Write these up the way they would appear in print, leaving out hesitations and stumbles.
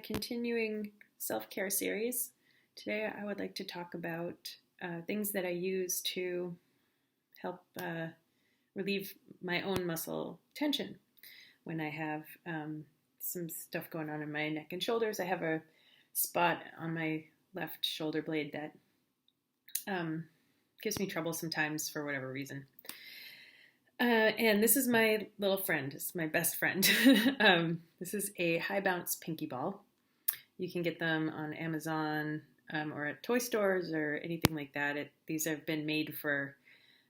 continuing self-care series. Today I would like to talk about things that I use to help relieve my own muscle tension when I have some stuff going on in my neck and shoulders. I have a spot on my left shoulder blade that gives me trouble sometimes for whatever reason. And this is my little friend. It's my best friend. This is a high bounce pinky ball. You can get them on Amazon or at toy stores or anything like that. These have been made for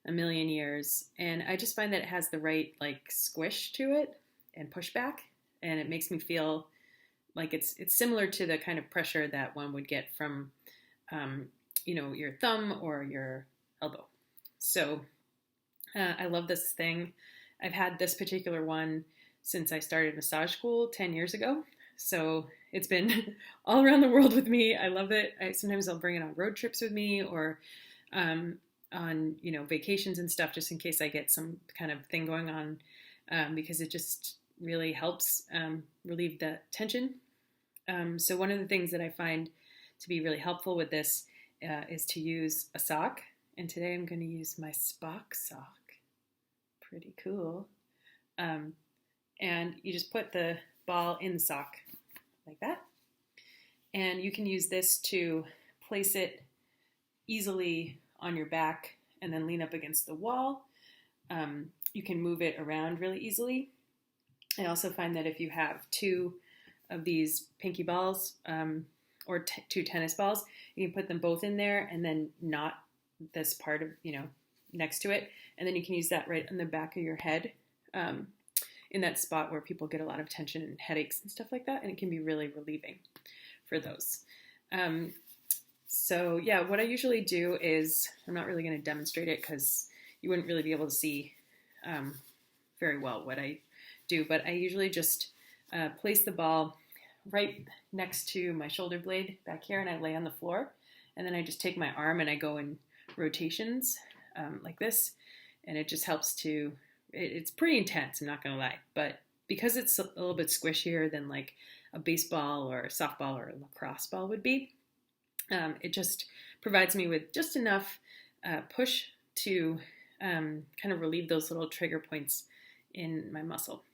a million years, and I just find that it has the right squish to it and pushback, and it makes me feel like it's similar to the kind of pressure that one would get from your thumb or your elbow. So I love this thing. I've had this particular one since I started massage school 10 years ago. So it's been all around the world with me. I love it. Sometimes I'll bring it on road trips with me or on vacations and stuff, just in case I get some kind of thing going on, because it just really helps relieve the tension. So one of the things that I find to be really helpful with this is to use a sock. And today I'm going to use my Spock sock. Pretty cool. And you just put the ball in the sock like that. And you can use this to place it easily on your back and then lean up against the wall. You can move it around really easily. I also find that if you have two of these pinky balls or two tennis balls, you can put them both in there and then knot this part of, next to it. And then you can use that right on the back of your head in that spot where people get a lot of tension and headaches and stuff like that. And it can be really relieving for those. So yeah, what I usually do is, I'm not really going to demonstrate it because you wouldn't really be able to see very well what I do, but I usually just place the ball right next to my shoulder blade back here, and I lay on the floor, and then I just take my arm and I go in rotations like this, and it just helps to, it's pretty intense, I'm not gonna lie, but because it's a little bit squishier than like a baseball or a softball or a lacrosse ball would be, it just provides me with just enough push to kind of relieve those little trigger points in my muscle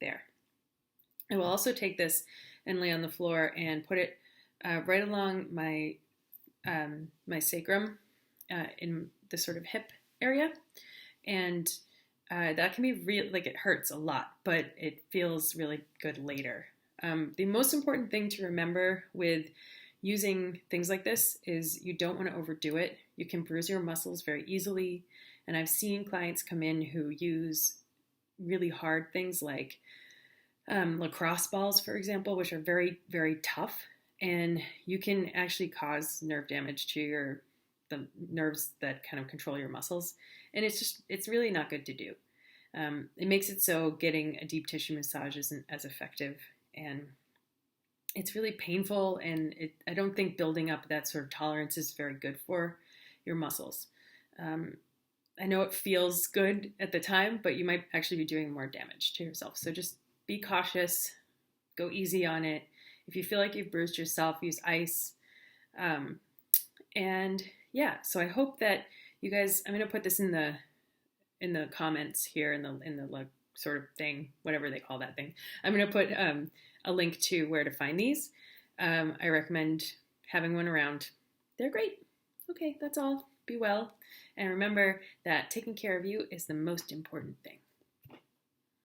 there. I will also take this and lay on the floor and put it right along my my sacrum in the sort of hip area, and that can be real, it hurts a lot, but it feels really good later. The most important thing to remember with using things like this is you don't want to overdo it. You can bruise your muscles very easily, and I've seen clients come in who use really hard things like lacrosse balls, for example, which are very, very tough, and you can actually cause nerve damage to the nerves that kind of control your muscles, and it's really not good to do. It makes it so getting a deep tissue massage isn't as effective, and it's really painful, and I don't think building up that sort of tolerance is very good for your muscles. I know it feels good at the time, but you might actually be doing more damage to yourself. So just be cautious, go easy on it. If you feel like you've bruised yourself, use ice. And yeah, so I hope that you guys, I'm going to put this in the comments here in the sort of thing, whatever they call that thing. I'm going to put a link to where to find these. I recommend having one around. They're great. Okay, that's all. Be well. And remember that taking care of you is the most important thing.